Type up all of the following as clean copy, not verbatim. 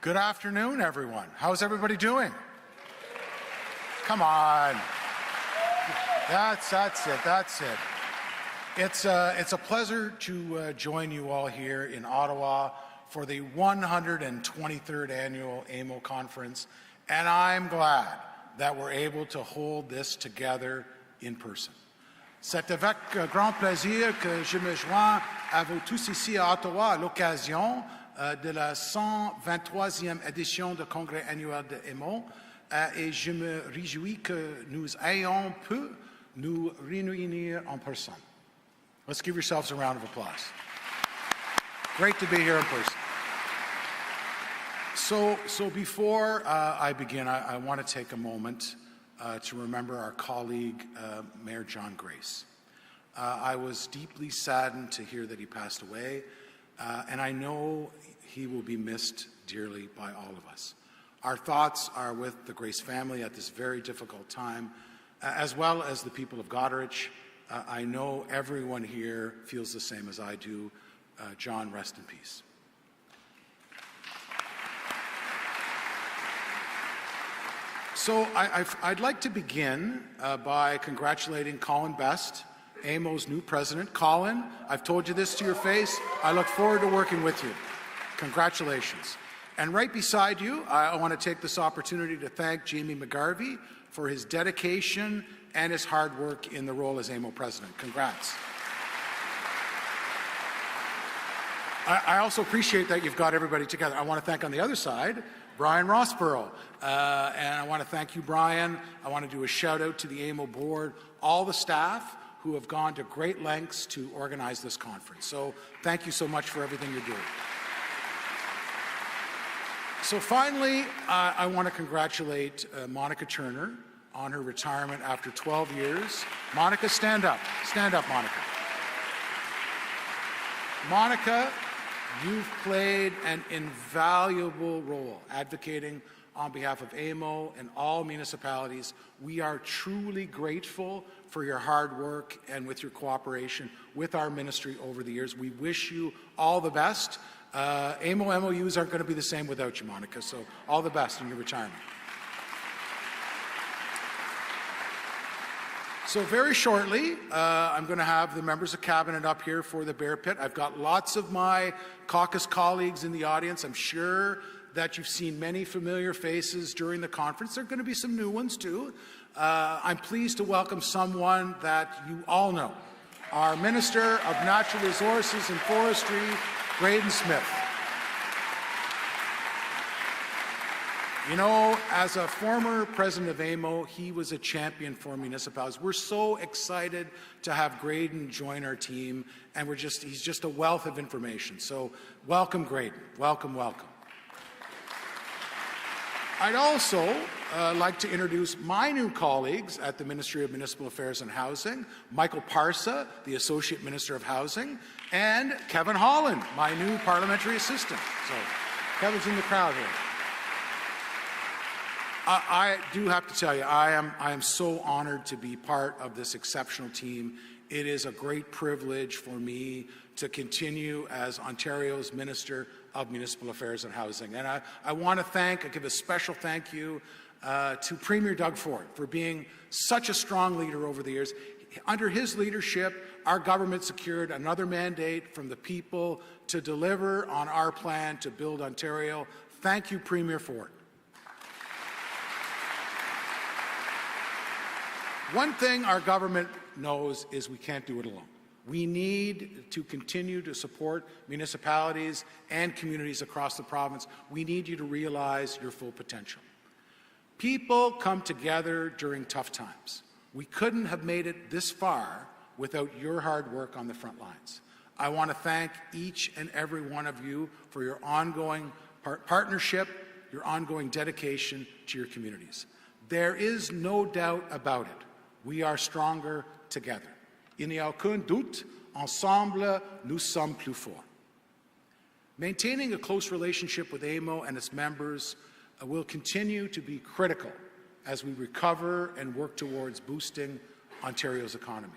Good afternoon, everyone. How's everybody doing? Come on. That's it. It's a pleasure to join you all here in Ottawa for the 123rd Annual AMO Conference, and I'm glad that we're able to hold this together in person. C'est avec grand plaisir que je me joins à vous tous ici à Ottawa à l'occasion de la 123e édition du Congrès annuel de AMO et je me réjouis que nous ayons pu nous réunir en personne. Let's give yourselves a round of applause. Great to be here in person. So before I begin, I want to take a moment to remember our colleague, Mayor John Grace. I was deeply saddened to hear that he passed away, and I know he will be missed dearly by all of us. Our thoughts are with the Grace family at this very difficult time, as well as the people of Goderich. I know everyone here feels the same as I do. John, rest in peace. So I'd like to begin by congratulating Colin Best, AMO's new president. Colin, I've told you this to your face. I look forward to working with you. Congratulations. And right beside you, I want to take this opportunity to thank Jamie McGarvey for his dedication and his hard work in the role as AMO president. Congrats. I also appreciate that you've got everybody together. I want to thank on the other side, Brian Rossborough. And I want to thank you, Brian. I want to do a shout out to the AMO board, all the staff who have gone to great lengths to organize this conference. So thank you so much for everything you're doing. So finally, I want to congratulate Monica Turner on her retirement after 12 years. Monica, stand up. Stand up, Monica. Monica, you've played an invaluable role advocating on behalf of AMO and all municipalities. We are truly grateful for your hard work and with your cooperation with our ministry over the years. We wish you all the best. AMO MOUs aren't going to be the same without you, Monica, so all the best in your retirement. So very shortly, I'm going to have the members of Cabinet up here for the Bear Pit. I've got lots of my caucus colleagues in the audience. I'm sure that you've seen many familiar faces during the conference. There are going to be some new ones too. I'm pleased to welcome someone that you all know, our Minister of Natural Resources and Forestry, Graydon Smith. You know, as a former president of AMO, he was a champion for municipalities. We're so excited to have Graydon join our team, and he's just a wealth of information. So welcome, Graydon. Welcome, welcome. I'd also like to introduce my new colleagues at the Ministry of Municipal Affairs and Housing, Michael Parsa, the Associate Minister of Housing, and Kevin Holland, my new parliamentary assistant. So Kevin's in the crowd here. I do have to tell you, I am so honored to be part of this exceptional team. It is a great privilege for me to continue as Ontario's Minister of Municipal Affairs and Housing. And I want to give a special thank you to Premier Doug Ford for being such a strong leader over the years. Under his leadership, our government secured another mandate from the people to deliver on our plan to build Ontario. Thank you, Premier Ford. One thing our government knows is we can't do it alone. We need to continue to support municipalities and communities across the province. We need you to realize your full potential. People come together during tough times. We couldn't have made it this far without your hard work on the front lines. I want to thank each and every one of you for your ongoing partnership, your ongoing dedication to your communities. There is no doubt about it. We are stronger together. Il n'y a aucun doute, ensemble, nous sommes plus forts. Maintaining a close relationship with AMO and its members will continue to be critical as we recover and work towards boosting Ontario's economy.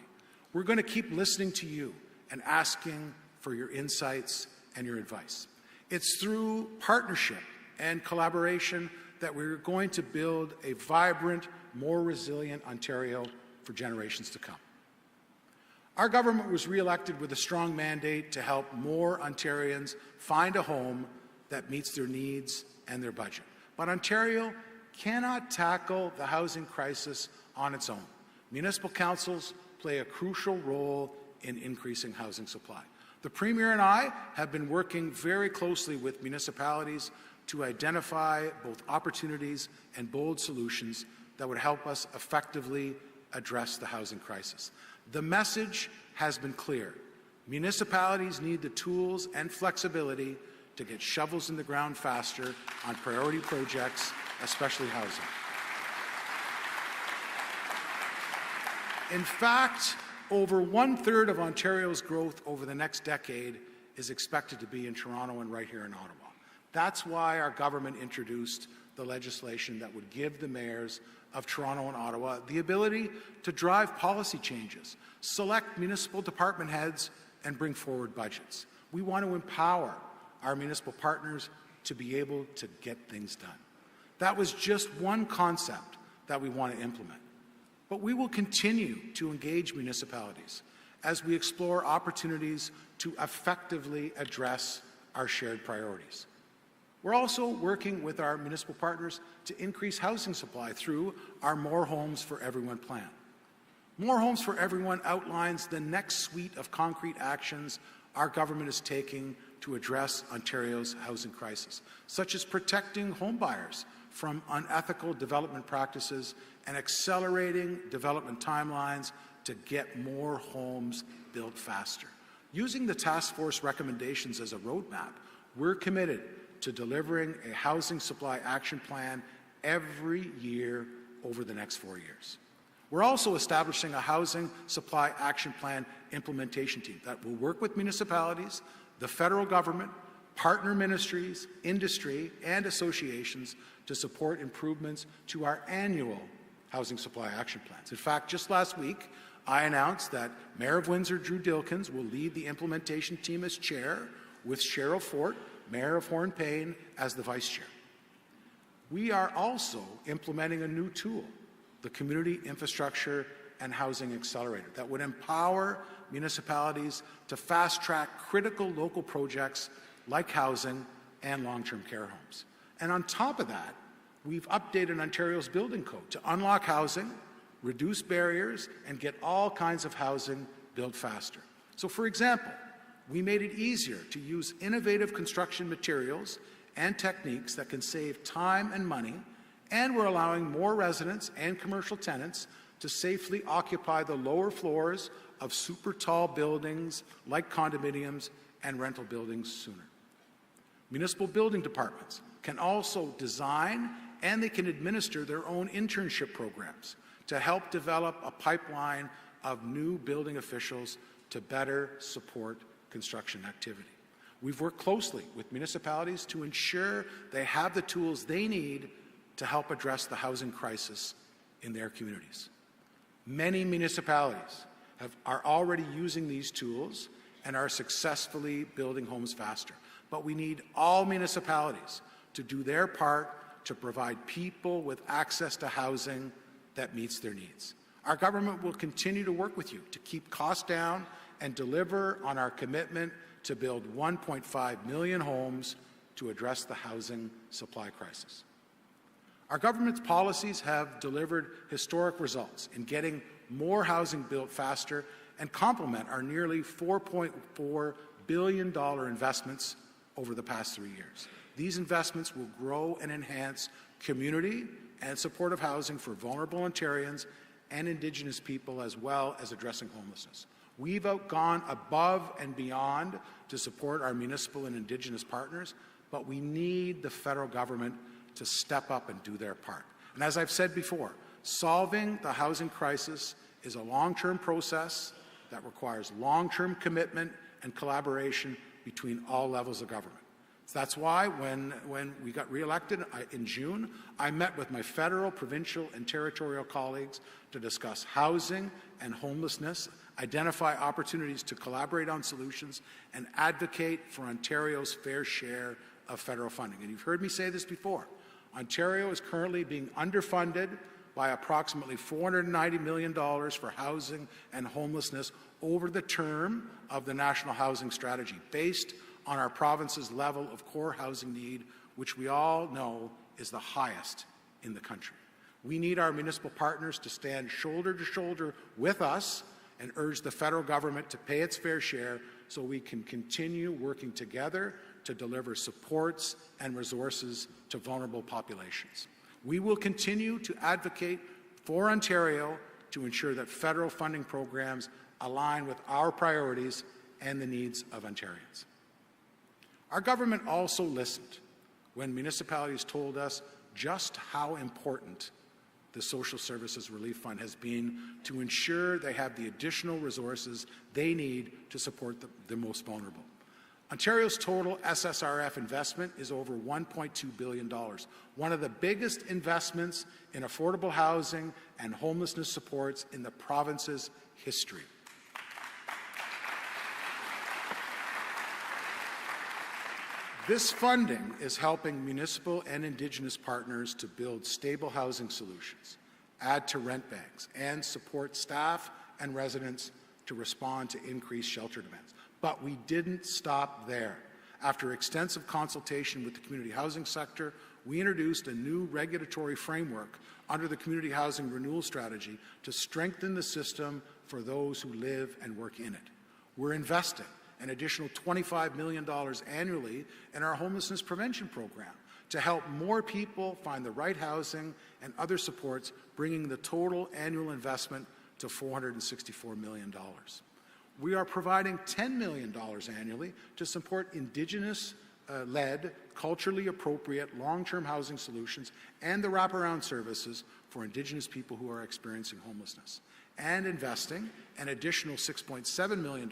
We're going to keep listening to you and asking for your insights and your advice. It's through partnership and collaboration that we're going to build a vibrant, more resilient Ontario for generations to come. Our government was re-elected with a strong mandate to help more Ontarians find a home that meets their needs and their budget. But Ontario cannot tackle the housing crisis on its own. Municipal councils play a crucial role in increasing housing supply. The Premier and I have been working very closely with municipalities to identify both opportunities and bold solutions that would help us effectively address the housing crisis. The message has been clear. Municipalities need the tools and flexibility to get shovels in the ground faster on priority projects, especially housing. In fact, over 1/3 of Ontario's growth over the next decade is expected to be in Toronto and right here in Ottawa. That's why our government introduced the legislation that would give the mayors of Toronto and Ottawa the ability to drive policy changes, select municipal department heads, and bring forward budgets. We want to empower our municipal partners to be able to get things done. That was just one concept that we want to implement. But we will continue to engage municipalities as we explore opportunities to effectively address our shared priorities. We're also working with our municipal partners to increase housing supply through our More Homes for Everyone plan. More Homes for Everyone outlines the next suite of concrete actions our government is taking to address Ontario's housing crisis, such as protecting homebuyers from unethical development practices and accelerating development timelines to get more homes built faster. Using the task force recommendations as a roadmap, we're committed to delivering a housing supply action plan every year over the next 4 years. We're also establishing a housing supply action plan implementation team that will work with municipalities, the federal government, partner ministries, industry, and associations to support improvements to our annual housing supply action plans. In fact, just last week, I announced that Mayor of Windsor, Drew Dilkins, will lead the implementation team as chair, with Cheryl Fort, Mayor of Horn Payne, as the vice chair. We are also implementing a new tool, the Community Infrastructure and Housing Accelerator, that would empower municipalities to fast-track critical local projects like housing and long-term care homes. And on top of that, we've updated Ontario's building code to unlock housing, reduce barriers, and get all kinds of housing built faster. So, for example, we made it easier to use innovative construction materials and techniques that can save time and money, and we're allowing more residents and commercial tenants to safely occupy the lower floors of super tall buildings like condominiums and rental buildings sooner. Municipal building departments can also design and they can administer their own internship programs to help develop a pipeline of new building officials to better support construction activity. We've worked closely with municipalities to ensure they have the tools they need to help address the housing crisis in their communities. Many municipalities are already using these tools and are successfully building homes faster. But we need all municipalities to do their part to provide people with access to housing that meets their needs. Our government will continue to work with you to keep costs down and deliver on our commitment to build 1.5 million homes to address the housing supply crisis. Our government's policies have delivered historic results in getting more housing built faster and complement our nearly $4.4 billion investments over the past 3 years. These investments will grow and enhance community and supportive housing for vulnerable Ontarians and Indigenous people, as well as addressing homelessness. We've gone above and beyond to support our municipal and Indigenous partners, but we need the federal government to step up and do their part. And as I've said before, solving the housing crisis is a long-term process that requires long-term commitment and collaboration between all levels of government. So that's why when we got reelected in June, I met with my federal, provincial, and territorial colleagues to discuss housing and homelessness, identify opportunities to collaborate on solutions, and advocate for Ontario's fair share of federal funding. And you've heard me say this before. Ontario is currently being underfunded by approximately $490 million for housing and homelessness over the term of the National Housing Strategy, based on our province's level of core housing need, which we all know is the highest in the country. We need our municipal partners to stand shoulder to shoulder with us and urge the federal government to pay its fair share so we can continue working together to deliver supports and resources to vulnerable populations. We will continue to advocate for Ontario to ensure that federal funding programs align with our priorities and the needs of Ontarians. Our government also listened when municipalities told us just how important the Social Services Relief Fund has been to ensure they have the additional resources they need to support the most vulnerable. Ontario's total SSRF investment is over $1.2 billion, one of the biggest investments in affordable housing and homelessness supports in the province's history. This funding is helping municipal and Indigenous partners to build stable housing solutions, add to rent banks, and support staff and residents to respond to increased shelter demands. But we didn't stop there. After extensive consultation with the community housing sector, we introduced a new regulatory framework under the Community Housing Renewal Strategy to strengthen the system for those who live and work in it. We're investing an additional $25 million annually in our homelessness prevention program to help more people find the right housing and other supports, bringing the total annual investment to $464 million. We are providing $10 million annually to support Indigenous-led, culturally appropriate long-term housing solutions and the wraparound services for Indigenous people who are experiencing homelessness, and investing an additional $6.7 million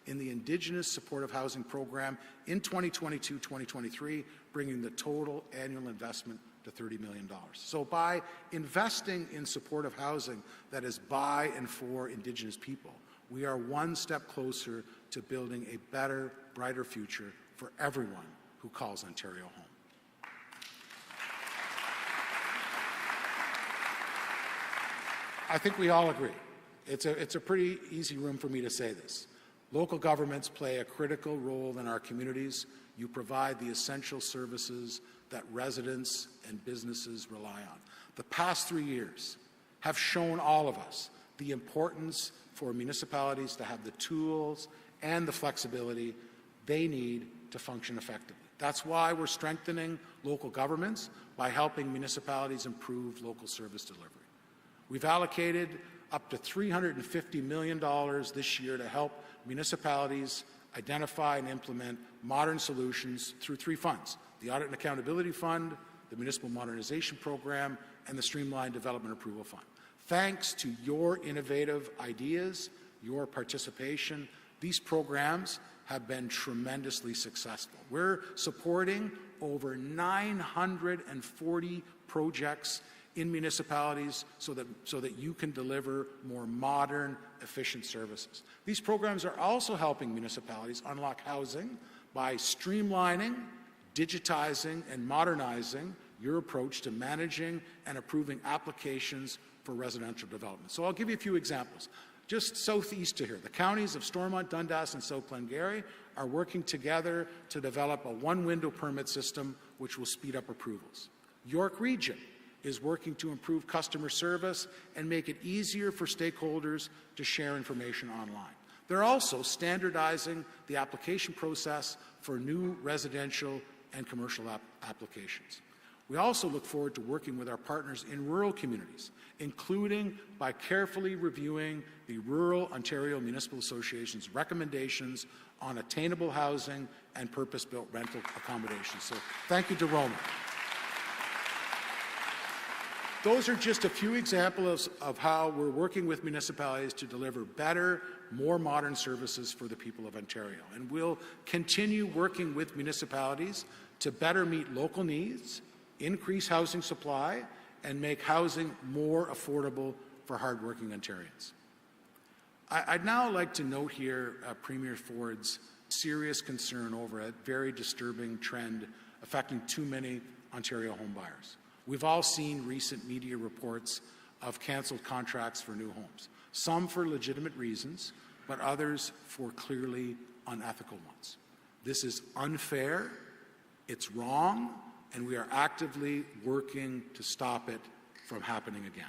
in the Indigenous Supportive Housing Program in 2022-2023, bringing the total annual investment to $30 million. So by investing in supportive housing that is by and for Indigenous people, we are one step closer to building a better, brighter future for everyone who calls Ontario home. I think we all agree. It's a pretty easy room for me to say this. Local governments play a critical role in our communities. You provide the essential services that residents and businesses rely on. The past 3 years have shown all of us the importance for municipalities to have the tools and the flexibility they need to function effectively. That's why we're strengthening local governments by helping municipalities improve local service delivery. We've allocated up to $350 million this year to help municipalities identify and implement modern solutions through 3 funds: the Audit and Accountability Fund, the Municipal Modernization Program, and the Streamlined Development Approval Fund. Thanks to your innovative ideas, your participation, these programs have been tremendously successful. We're supporting over 940 projects in municipalities so that you can deliver more modern, efficient services. These programs are also helping municipalities unlock housing by streamlining, digitizing, and modernizing your approach to managing and approving applications for residential development. So I'll give you a few examples. Just southeast of here, the counties of Stormont, Dundas, and South Glengarry are working together to develop a one-window permit system which will speed up approvals. York Region is working to improve customer service and make it easier for stakeholders to share information online. They're also standardizing the application process for new residential and commercial applications. We also look forward to working with our partners in rural communities, including by carefully reviewing the Rural Ontario Municipal Association's recommendations on attainable housing and purpose-built rental accommodations. So thank you to Roma. Those are just a few examples of how we're working with municipalities to deliver better, more modern services for the people of Ontario. And we'll continue working with municipalities to better meet local needs, increase housing supply, and make housing more affordable for hardworking Ontarians. I'd now like to note here Premier Ford's serious concern over a very disturbing trend affecting too many Ontario home buyers. We've all seen recent media reports of cancelled contracts for new homes, some for legitimate reasons, but others for clearly unethical ones. This is unfair, it's wrong, and we are actively working to stop it from happening again.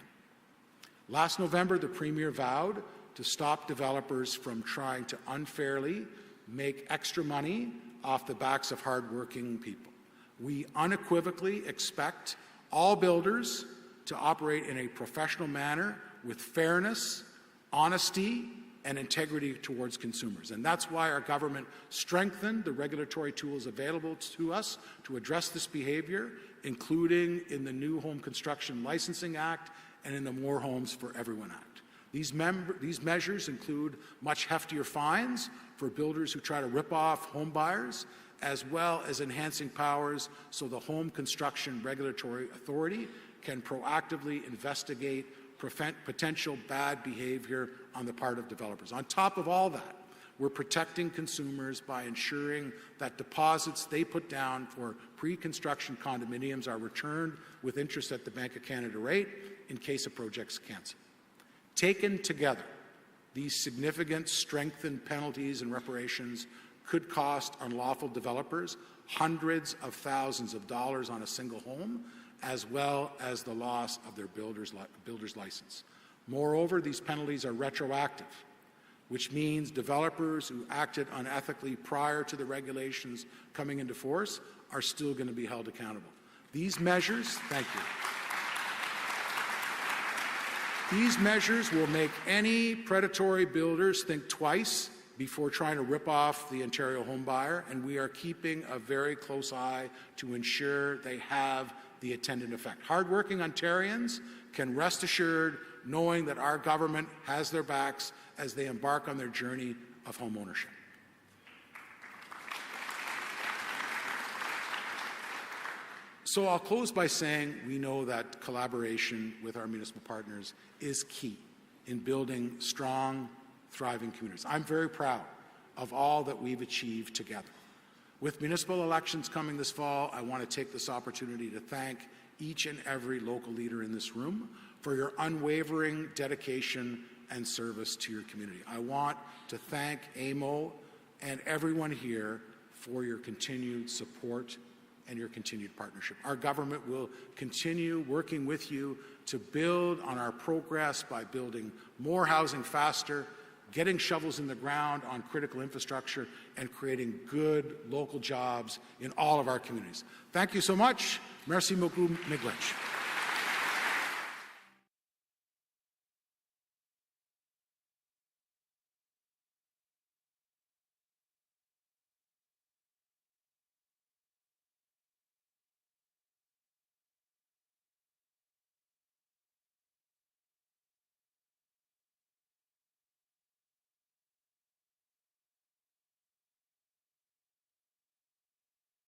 Last November, the Premier vowed to stop developers from trying to unfairly make extra money off the backs of hardworking people. We unequivocally expect all builders to operate in a professional manner with fairness, honesty, and integrity towards consumers. And that's why our government strengthened the regulatory tools available to us to address this behavior, including in the New Home Construction Licensing Act and in the More Homes for Everyone Act. These measures include much heftier fines for builders who try to rip off home buyers, as well as enhancing powers so the Home Construction Regulatory Authority can proactively investigate potential bad behavior on the part of developers. On top of all that, we're protecting consumers by ensuring that deposits they put down for pre-construction condominiums are returned with interest at the Bank of Canada rate in case a project's cancelled. Taken together, these significant strengthened penalties and reparations could cost unlawful developers hundreds of thousands of dollars on a single home, as well as the loss of their builder's license. Moreover, these penalties are retroactive, which means developers who acted unethically prior to the regulations coming into force are still going to be held accountable. These measures, thank you. These measures will make any predatory builders think twice before trying to rip off the Ontario home buyer, and we are keeping a very close eye to ensure they have the intended effect. Hardworking Ontarians can rest assured knowing that our government has their backs as they embark on their journey of home ownership. So I'll close by saying we know that collaboration with our municipal partners is key in building strong, thriving communities. I'm very proud of all that we've achieved together. With municipal elections coming this fall, I want to take this opportunity to thank each and every local leader in this room for your unwavering dedication and service to your community. I want to thank AMO and everyone here for your continued support and your continued partnership. Our government will continue working with you to build on our progress by building more housing faster, getting shovels in the ground on critical infrastructure, and creating good local jobs in all of our communities. Thank you so much. Merci beaucoup, miigwech.